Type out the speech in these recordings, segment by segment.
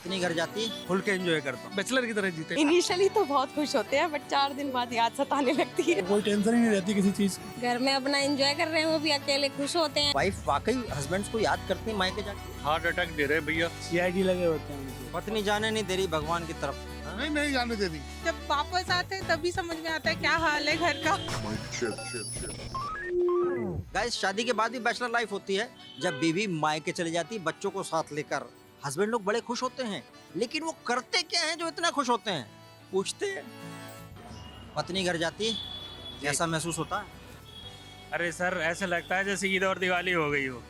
अपनी घर जाती खुल के एंजॉय करता हूँ, बैचलर की तरह जीते। इनिशियली तो बहुत खुश होते हैं बट 4 दिन बाद याद सताने लगती है। कोई टेंशन ही नहीं रहती किसी चीज की। घर में अपना एंजॉय कर रहे हैं वो भी अकेले खुश होते हैं। वाइफ वाकई हस्बैंड को याद करती है मायके जाके। हार्ट अटैक दे रहे भैया। सीआईडी लगे होते हैं उनके। पत्नी जाने नहीं दे रही भगवान की तरफ। नहीं जाने दे दी। जब वापस आते हैं तभी समझ में आता है क्या हाल है घर का। गाइस, शादी के बाद भी बैचलर लाइफ होती है। जब बीवी मायके चली जाती है बच्चों को साथ लेकर, हस्बैंड लोग बड़े खुश होते हैं। लेकिन वो करते क्या हैं जो इतना खुश होते हैं? पूछते हैं। पत्नी घर जाती कैसा महसूस होता है? अरे सर, ऐसा लगता है जैसे ईद और दिवाली हो गई हो।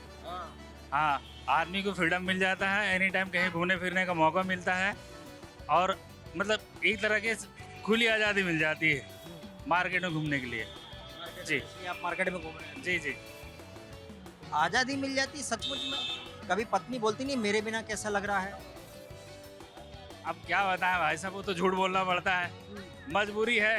हाँ, आदमी को फ्रीडम मिल जाता है, एनी टाइम कहीं घूमने फिरने का मौका मिलता है और मतलब एक तरह के खुली आज़ादी मिल जाती है मार्केट में घूमने के लिए। जी, आप मार्केट में घूम रहे हैं, जी जी। आज़ादी मिल जाती है सचमुच में। कभी पत्नी बोलती नहीं मेरे बिना कैसा लग रहा है? अब क्या बताएं भाई साहब, वो तो झूठ बोलना पड़ता है, मजबूरी है।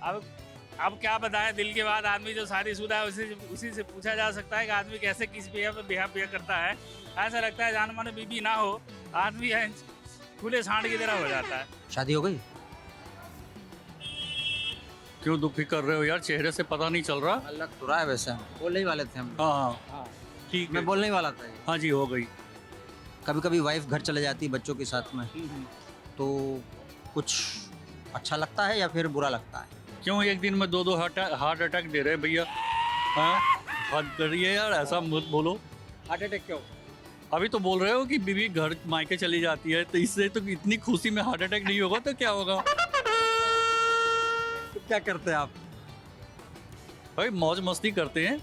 अब क्या बताएं, दिल के बाद आदमी जो शादीशुदा है उसी से पूछा जा सकता है कि आदमी कैसे किस बिहेव करता है। ऐसा लगता है जान माने बीबी ना हो, आदमी है खुले सांड की तरह हो जाता है। शादी हो गई? क्यों दुखी कर रहे हो यार, चेहरे से पता नहीं चल रहा। लग तो रहा है वैसे, बोलने ही वाले थे हम। हाँ, ठीक है। मैं बोलने ही वाला था। हाँ जी, हो गई। कभी कभी वाइफ घर चले जाती है बच्चों के साथ में, तो कुछ अच्छा लगता है या फिर बुरा लगता है? क्यों एक दिन में दो हार्ट अटैक दे रहे हैं भैया? हाँ, हद करिए यार, ऐसा मत बोलो। हार्ट अटैक क्यों? अभी तो बोल रहे हो कि बीवी घर मायके चली जाती है, तो इससे तो इतनी खुशी में हार्ट अटैक नहीं होगा तो क्या होगा? तो क्या करते हैं आप? भाई मौज मस्ती करते हैं,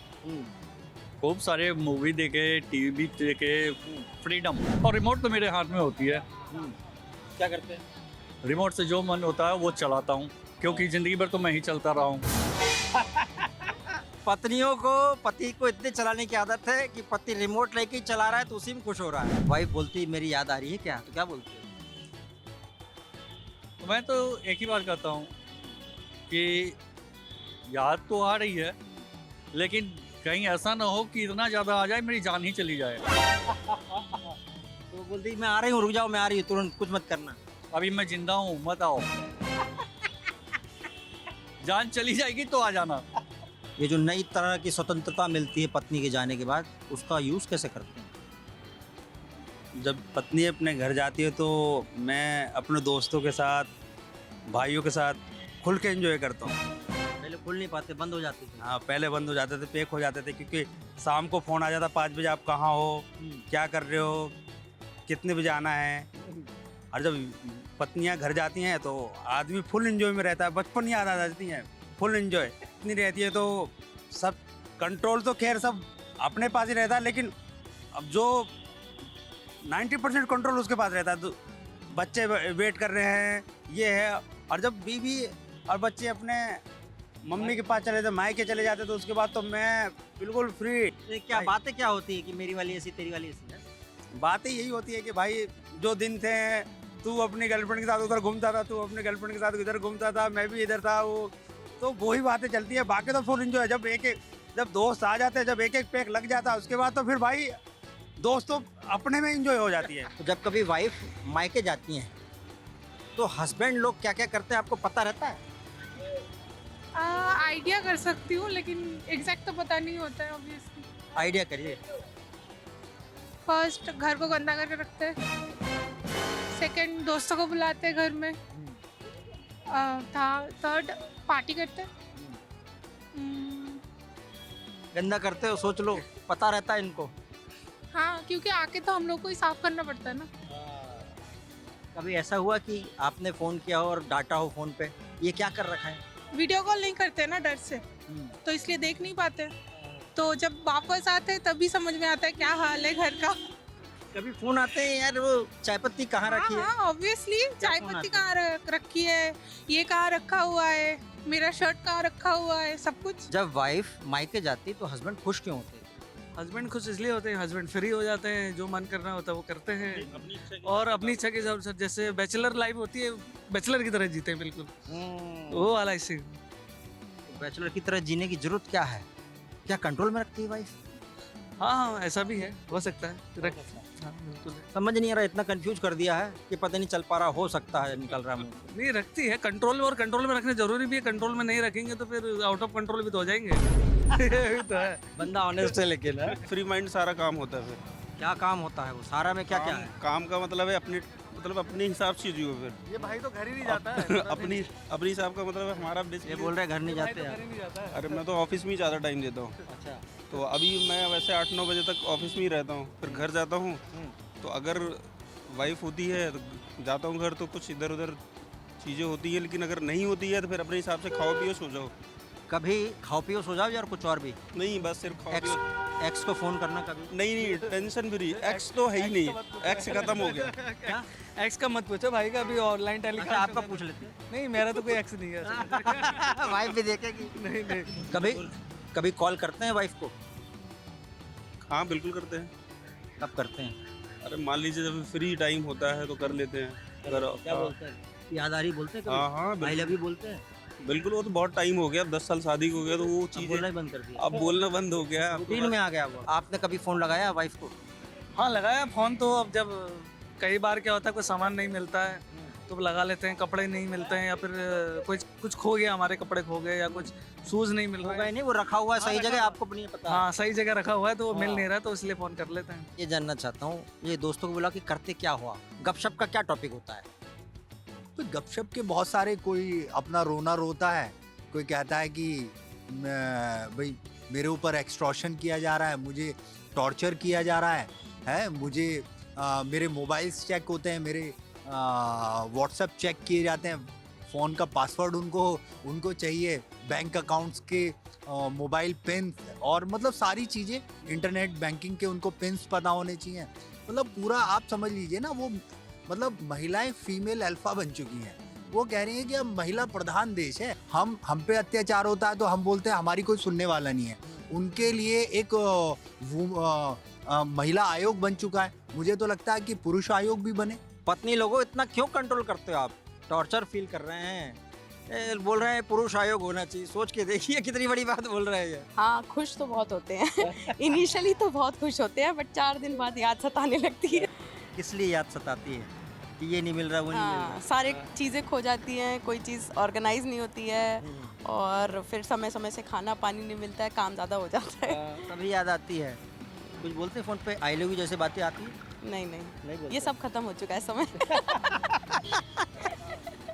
खूब सारे मूवी देखे, टीवी देखे, फ्रीडम। और रिमोट तो मेरे हाथ में होती है। क्या करते हैं? रिमोट से जो मन होता है वो चलाता हूँ, क्योंकि जिंदगी भर तो मैं ही चलता रहा हूँ। पत्नियों को, पति को इतने चलाने की आदत है कि पति रिमोट लेके ही चला रहा है तो उसी में खुश हो रहा है। वाइफ बोलती मेरी याद आ रही है क्या, तो क्या बोलती है? मैं तो एक ही बात कहता हूँ कि याद तो आ रही है, लेकिन कहीं ऐसा ना हो कि इतना ज़्यादा आ जाए मेरी जान ही चली जाए। तो बोलती मैं आ रही हूँ, रुक जाओ, मैं आ रही हूँ, तुरंत कुछ मत करना। अभी मैं जिंदा हूँ, मत आओ। जान चली जाएगी तो आ जाना। ये जो नई तरह की स्वतंत्रता मिलती है पत्नी के जाने के बाद, उसका यूज़ कैसे करते हैं? जब पत्नी अपने घर जाती है तो मैं अपने दोस्तों के साथ, भाइयों के साथ खुल के एंजॉय करता हूँ। पहले खुल नहीं पाते, बंद हो जाती थी। हाँ, पहले बंद हो जाते थे, पैक हो जाते थे, क्योंकि शाम को फ़ोन आ जाता 5 बजे, आप कहाँ हो, क्या कर रहे हो, कितने बजे आना है। और जब पत्नियाँ घर जाती हैं तो आदमी फुल एंजॉय में रहता है, बचपन याद आ जाती हैं, फुल एंजॉय इतनी रहती है। तो सब कंट्रोल तो खैर सब अपने पास ही रहता है, लेकिन अब जो 90% कंट्रोल उसके पास रहता है। तो बच्चे वेट कर रहे हैं, ये है। और जब बीवी और बच्चे अपने मम्मी के पास चले जाते, मायके चले जाते, तो उसके बाद तो मैं बिल्कुल फ्री। ये क्या बातें क्या होती है कि मेरी वाली ऐसी तेरी वाली ऐसी है? बातें यही होती है कि भाई जो दिन थे, तू अपनी गर्लफ्रेंड के साथ उधर घूमता था, तू अपने गर्लफ्रेंड के साथ इधर घूमता था, मैं भी इधर था, वो तो वही बातें चलती है। बाकी तो फुल एंजॉय। जब दोस्त आ जाते हैं, जब एक पैक लग जाता है, उसके बाद तो फिर भाई दोस्त तो अपने में एंजॉय हो जाती है। तो जब कभी वाइफ मायके जाती हैं तो हस्बैंड लोग क्या क्या करते हैं आपको पता रहता है? आइडिया कर सकती हूँ लेकिन एग्जैक्ट तो पता नहीं होता है ऑब्वियसली। आइडिया करिए। फर्स्ट घर को गंदा करके रखते हैं, सेकंड दोस्तों को बुलाते हैं घर में, थर्ड पार्टी करते हैं। गंदा करते हो, सोच लो, पता रहता है इनको। हाँ, क्योंकि आके तो हम लोग को ही साफ करना पड़ता है ना। कभी ऐसा हुआ कि आपने फ़ोन किया हो और डांटा हो फ़ोन पे, ये क्या कर रखा है? वीडियो कॉल नहीं करते ना डर से, तो इसलिए देख नहीं पाते। तो जब वापस आते हैं तभी समझ में आता है क्या हाल है घर का। कभी फ़ोन आते हैं यार, वो चाय पत्ती कहाँ रखी है? हाँ, ऑब्वियसली चाय फोन पत्ती आते कहाँ रखी है, ये कहाँ रखा हुआ है, मेरा शर्ट कहाँ रखा हुआ है, सब कुछ। जब वाइफ मायके जाती तो हस्बैंड खुश क्यों होते हैं? हस्बैंड खुश इसलिए होते हैं, हस्बैंड फ्री हो जाते हैं, जो मन करना होता है वो करते हैं और अपनी इच्छा के हिसाब से, जैसे बैचलर लाइफ होती है, बैचलर की तरह जीते हैं बिल्कुल, वो वाला इसी। बैचलर की तरह जीने की जरूरत क्या है? क्या कंट्रोल में रखती है वाइफ? हाँ हाँ ऐसा भी है, हो सकता है। हाँ बिल्कुल है। समझ नहीं आ रहा, इतना कंफ्यूज कर दिया है कि पता नहीं चल पा रहा, हो सकता है निकल रहा मुंह से। नहीं रखती है कंट्रोल, और कंट्रोल में रखना जरूरी भी है। कंट्रोल में नहीं रखेंगे तो फिर आउट ऑफ कंट्रोल भी तो हो जाएंगे। ये तो है। बंदा ऑनेस्ट है लेकिन है। फ्री माइंड सारा काम होता है फिर। क्या काम होता है वो सारा में, क्या क्या है? काम का मतलब है अपने हिसाब से जियो फिर। ये भाई तो घर ही नहीं जाता है। अपनी हिसाब का मतलब है हमारा ये बेसिकली। बोल रहे घर नहीं भाई जाते तो हैं। घर ही नहीं जाता है। अरे मैं तो ऑफिस में ही ज़्यादा टाइम देता हूँ। अच्छा। तो अभी मैं वैसे 8-9 बजे तक ऑफिस में ही रहता हूँ, फिर घर जाता हूँ। तो अगर वाइफ होती है तो जाता हूँ घर, तो कुछ इधर उधर चीज़ें होती हैं, लेकिन अगर नहीं होती है तो फिर अपने हिसाब से खाओ पियो सो जाओ। कभी खाओ पियो सो जाओ यार, कुछ और भी? नहीं बस सिर्फ खाओ एक्स पियो। एक्स को फोन करना कभी? नहीं टेंशन फ्री। एक्स तो है ही नहीं, एक्स खत्म हो गया। क्या? एक्स का मत पूछो भाई का, अभी ऑनलाइन टेलीकॉम। अच्छा, आपका पूछ लेते हैं। नहीं मेरा तो कोई एक्स नहीं है। वाइफ भी देखेगी। नहीं नहीं। कभी कभी कॉल करते हैं वाइफ को? हाँ बिल्कुल करते हैं। कब करते हैं? अरे मान लीजिए जब फ्री टाइम होता है तो कर लेते हैं। अगर क्या बोलते हैं? याद आ रही बोलते हैं हाँ कभी? हाँ आई बिल्कुल लव यू बोलते हैं? बिल्कुल। वो तो बहुत टाइम हो गया, 10 साल शादी को हो गया, तो वो अब चीज़ें बोलना ही बंद कर दिया। अब बोलना बंद हो गया। रूटीन में आ गया वो। आपने कभी फोन लगाया वाइफ को? हाँ लगाया फोन तो। अब जब कई बार क्या होता है कोई सामान नहीं मिलता है तो लगा लेते हैं, कपड़े नहीं मिलते हैं या फिर कुछ खो गया, हमारे कपड़े खो गए या कुछ शूज़ नहीं मिल हो रहा गए है। नहीं, वो रखा हुआ है सही हाँ, जगह, रखा आपको नहीं पता। हाँ सही जगह रखा हुआ है तो वो मिल हाँ। नहीं रहा, तो इसलिए फ़ोन कर लेते हैं। ये जानना चाहता हूँ, ये दोस्तों को बोला कि करते क्या हुआ, गपशप का क्या टॉपिक होता है? तो गपशप के बहुत सारे, कोई अपना रोना रोता है, कोई कहता है कि भाई मेरे ऊपर एक्सटॉर्शन किया जा रहा है, मुझे टॉर्चर किया जा रहा है मुझे मेरे मोबाइल्स चेक होते हैं, मेरे व्हाट्सएप चेक किए जाते हैं, फ़ोन का पासवर्ड उनको चाहिए, बैंक अकाउंट्स के मोबाइल पिन, और मतलब सारी चीज़ें इंटरनेट बैंकिंग के उनको पिन्स पता होने चाहिए। मतलब पूरा आप समझ लीजिए ना, वो मतलब महिलाएं फीमेल अल्फा बन चुकी हैं। वो कह रही हैं कि अब महिला प्रधान देश है, हम पे अत्याचार होता है तो हम बोलते हैं हमारी कोई सुनने वाला नहीं है। उनके लिए एक महिला आयोग बन चुका है। मुझे तो लगता है कि पुरुष आयोग भी बने। पत्नी लोगों इतना क्यों कंट्रोल करते हो आप? टॉर्चर फील कर रहे हैं, बोल रहे हैं पुरुष आयोग होना चाहिए। सोच के देखिए कितनी बड़ी बात बोल रहे हैं ये। हाँ खुश तो बहुत होते हैं। इनिशियली तो बहुत खुश होते हैं, बट 4 दिन बाद याद सताने लगती है। किस लिए याद सताती है कि ये नहीं मिल रहा, वो नहीं मिल हाँ सारे चीज़ें खो जाती हैं, कोई चीज़ ऑर्गेनाइज नहीं होती है, रहा? और फिर समय समय से खाना पानी नहीं मिलता है, काम ज़्यादा हो जाता है। तभी याद आती है। कुछ बोलते हैं फोन पे, आई लव यू जैसे बातें आती है? नहीं नहीं, नहीं बोलते? ये सब खत्म हो चुका है समय।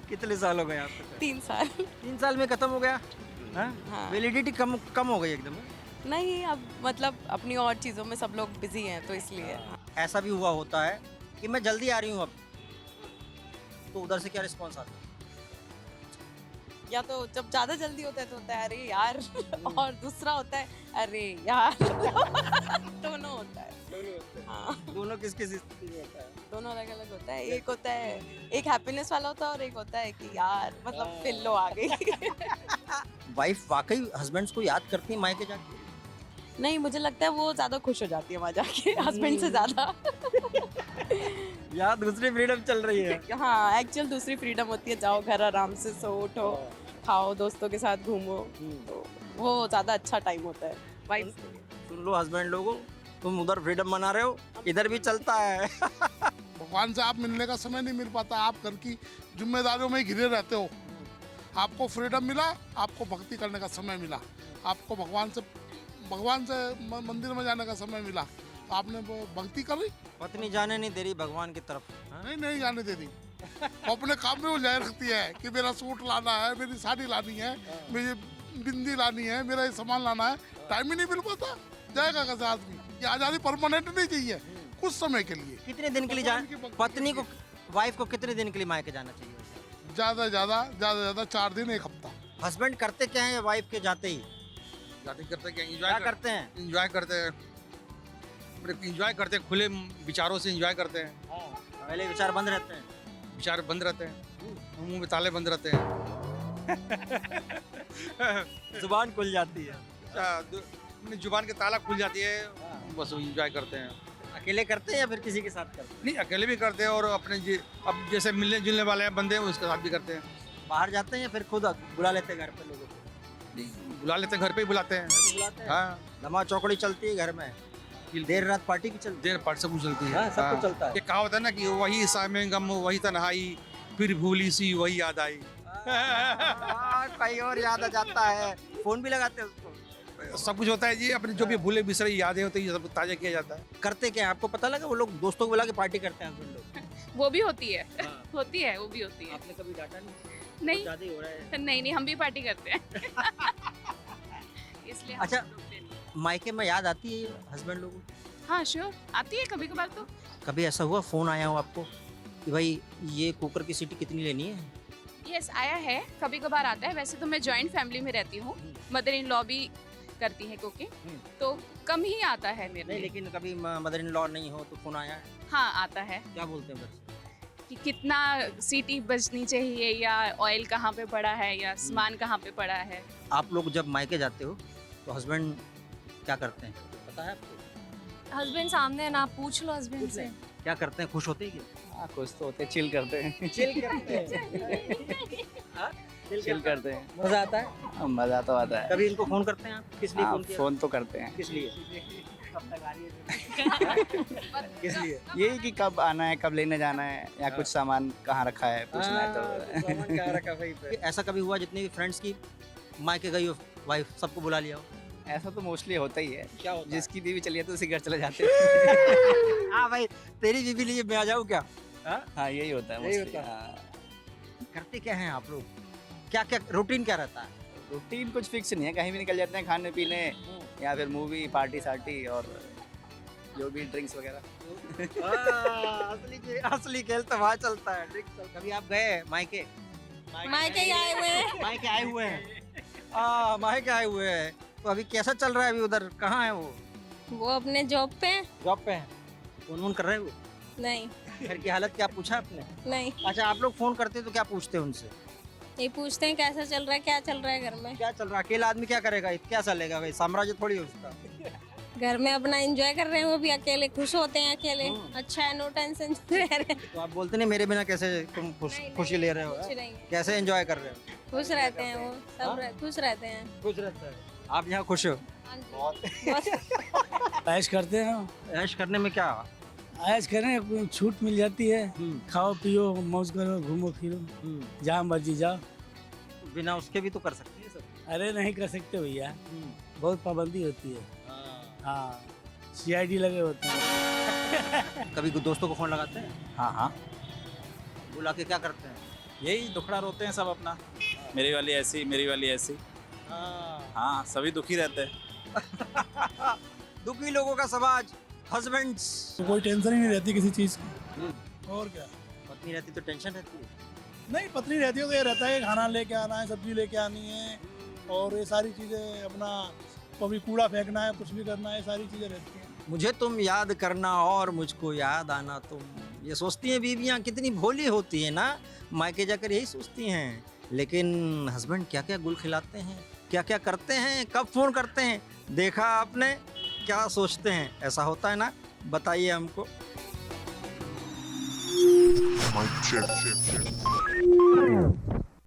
कितने साल हो गए आपको? 3 साल। 3 साल में खत्म हो गया? हाँ। वैलिडिटी कम हो गई एकदम। नहीं अब मतलब अपनी और चीज़ों में सब लोग बिजी हैं तो इसलिए। ऐसा भी हुआ होता है कि मैं जल्दी आ रही हूँ अब, तो उधर से क्या रिस्पॉन्स आता है? या तो जब ज़्यादा जल्दी होता है तो होता है अरे यार, और दूसरा होता है अरे यार। दोनों होता है। हाँ दोनों किस किस स्थिति में होता है? दोनों अलग अलग होता है। एक होता है, एक हैप्पीनेस वाला होता है और एक होता है कि यार मतलब फिल्लो आ गई। वाइफ वाकई हस्बैंड्स को याद करती है मायके जाके? नहीं मुझे लगता है वो ज़्यादा खुश हो जाती है वहाँ जाके, हस्बैंड से ज़्यादा। यार दूसरी फ्रीडम चल रही है। हाँ एक्चुअल दूसरी फ्रीडम होती है, जाओ घर आराम से, सो उठो, खाओ, दोस्तों के साथ घूमो, तो वो ज़्यादा अच्छा टाइम होता है वाइफ के लिए। सुन लो हस्बैंड लोगों, तुम उधर फ्रीडम मना रहे हो, इधर भी चलता है। भगवान से आप मिलने का समय नहीं मिल पाता, आप घर की जिम्मेदारियों में ही घिरे रहते हो। आपको फ्रीडम मिला, आपको भक्ति करने का समय मिला, आपको भगवान से मंदिर में जाने का समय मिला, तो आपने वो भक्ति करी। पत्नी जाने नहीं दे रही भगवान की तरफ। हाँ? नहीं जाने दे रही। वो अपने काम में उलझाए रखती है कि मेरा सूट लाना है, मेरी साड़ी लानी है, मेरी बिंदी लानी है, मेरा ये सामान लाना है। टाइम ही नहीं मिल पाता, जाएगा कैसे आदमी? ये आज़ादी परमानेंट नहीं चाहिए, कुछ समय के लिए। कितने दिन के लिए जाना पत्नी को, वाइफ को कितने दिन के लिए मायके जाना चाहिए? ज़्यादा से ज़्यादा 4 दिन 1 हफ्ता। हस्बैंड करते क्या है वाइफ के जाते ही? करते क्या क्या करते हैं? एंजॉय करते हैं, एंजॉय करते हैं, खुले विचारों से एंजॉय करते हैं। पहले विचार बंद रहते हैं, विचार बंद रहते हैं, मुंह में ताले बंद रहते हैं। जुबान खुल जाती है। अपनी जुबान के ताला खुल जाती है, बस एंजॉय करते हैं। अकेले करते हैं या फिर किसी के साथ करते हैं? नहीं अकेले भी करते हैं और अपने अब जैसे मिलने जुलने वाले हैं बंदे हैं उसके साथ भी करते हैं। बाहर जाते हैं या फिर खुद बुला लेते हैं घर पे लोगों को? बुला लेते हैं, घर पे ही बुलाते हैं। बुलाते हैं? हाँ धमा चौकड़ी चलती है घर में? देर रात पार्टी भी चलती देर पर सब कुछ चलती है। हाँ, सब कुछ चलता है। ये कहावत है ना कि वही सामे गम वही तन्हाई, फिर भूली सी वही याद आई। कहीं और याद आ जाता है, फोन भी लगाते हैं उसको। सब कुछ होता है जी, अपने जो भी भूले बिसरे यादें होती है ये सब ताजा किया जाता है। करते क्या है आपको पता लगा? वो लोग दोस्तों को बुला के पार्टी करते हैं हस्बैंड लोग। वो भी होती है, हाँ। होती है, वो भी होती है। आपने कभी डांटा नहीं? नहीं ज्यादा ही हो रहा है। नहीं नहीं, हम भी पार्टी करते हैं। इसलिए हम अच्छा। लोग भी- मायके में याद आती है हस्बैंड लोगों को? हाँ श्योर, आती है कभी कभार तो। कभी ऐसा हुआ फोन आया हो आपको कि भाई ये कुकर की सीटी कितनी लेनी है? यस आया है, कभी कभार आता है। वैसे तो मैं जॉइंट फैमिली में रहती हूँ, मदर इन लॉ भी करती है कुकिंग, तो कम ही आता है मेरे नहीं, लिए। लेकिन कभी मदर इन लॉ नहीं हो तो फोन आया है? हाँ आता है क्या बोलते हैं बस? कि कितना सीटी बजनी चाहिए, या ऑयल कहाँ पे पड़ा है, या सामान कहाँ पे पड़ा है। आप लोग जब मायके जाते हो तो हस्बैंड क्या करते हैं पता है आपको? हस्बैंड सामने है ना, आप पूछ लो हस्बैंड से। क्या करते हैं? खुश होते हैं क्या? हाँ कुछ तो होते हैं, चिल करते हैं। चिल करते हैं। चिल करते हैं। मजा आता है? मजा तो आता है। कभी इनको फोन करते हैं आप? किस लिए हाँ, फोन किया? फोन तो करते हैं। किस लिए? किस लिए? यही कि कब आना है, कब लेने जाना है, या कुछ सामान कहाँ रखा है पूछना है तो। कहाँ रखा भाई पे? ऐसा कभी हुआ जितने भी फ्रेंड्स की मायके गई हो वाइफ, सबको बुला लिया हो? ऐसा तो मोस्टली होता ही है। क्या होता है? जिसकी बीवी चली जाती है उसी घर चले जाते हैं। हाँ भाई, तेरी बीवी लिए मैं आ जाऊँ क्या? हाँ यही होता है यही mostly, होता है। हाँ। करते क्या हैं आप लोग? क्या क्या रूटीन क्या रहता है? रूटीन कुछ फिक्स नहीं है, कहीं भी निकल जाते हैं खाने पीने, या फिर मूवी पार्टी सार्टी, और जो भी ड्रिंक्स वगैरह। असली खेल तो वहाँ चलता है। कभी आप गए मायके? मायके ही आए हुए हैं। मायके आए हुए हैं। मायके आए हुए हैं। तो अभी कैसा चल रहा है? अभी उधर कहाँ है वो? वो अपने जॉब पे हैं? जॉब पे है? फोन वोन कर रहे हो? नहीं घर की हालत क्या पूछा आपने? नहीं, अच्छा, आप लोग फोन करते हैं तो क्या पूछते हैं उनसे? ये पूछते हैं कैसा चल रहा है, क्या चल रहा है घर में। क्या चल रहा है? अकेला आदमी क्या करेगा? क्या चलेगा भाई? साम्राज्य थोड़ी है उसका। घर में अपना एंजॉय कर रहे हैं, वो भी अकेले खुश होते हैं अकेले। अच्छा है, नो टेंशन रह रहे हैं। तो आप बोलते नहीं मेरे बिना कैसे तुम नहीं, खुशी ले रहे हो? कुछ नहीं है। कैसे एंजॉय कर रहे हो? खुश रहते हैं वो सब, खुश रहते हैं। खुश रहता है। आप यहाँ खुश हो? हाँ जी, बहुत। ऐश करते हैं। ऐश करने में क्या? ऐश करें, छूट मिल जाती है, खाओ पियो मौज करो, घूमो फिरो, जहाँ मर्जी जाओ। बिना उसके भी तो कर सकते हैं सब। अरे नहीं कर सकते भैया, बहुत पाबंदी होती है। हाँ, CID लगे होते हैं। कभी दोस्तों को फोन लगाते हैं? हाँ हाँ, बुला के क्या करते हैं? यही दुखड़ा रोते हैं सब अपना, मेरी वाली ऐसी, मेरी वाली ऐसी। हाँ, सभी दुखी रहते हैं। दुखी लोगों का समाज, हस्बैंड्स। कोई टेंशन ही नहीं रहती किसी चीज़ की। और क्या, पत्नी रहती तो टेंशन रहती है। नहीं पत्नी रहती है तो ये रहता है खाना लेके आना है, सब्जी लेके आनी है, और ये सारी चीज़ें अपना, कभी कूड़ा फेंकना है, कुछ भी करना है, सारी चीज़ें रहती हैं। मुझे तुम याद करना और मुझको याद आना तुम, ये सोचती हैं बीवियाँ। कितनी भोली होती है ना, मायके जाकर यही सोचती हैं। लेकिन हस्बैंड क्या क्या गुल खिलाते हैं, क्या क्या करते हैं, कब फोन करते हैं, देखा आपने? क्या सोचते हैं? ऐसा होता है ना? बताइए हमको। Mic check.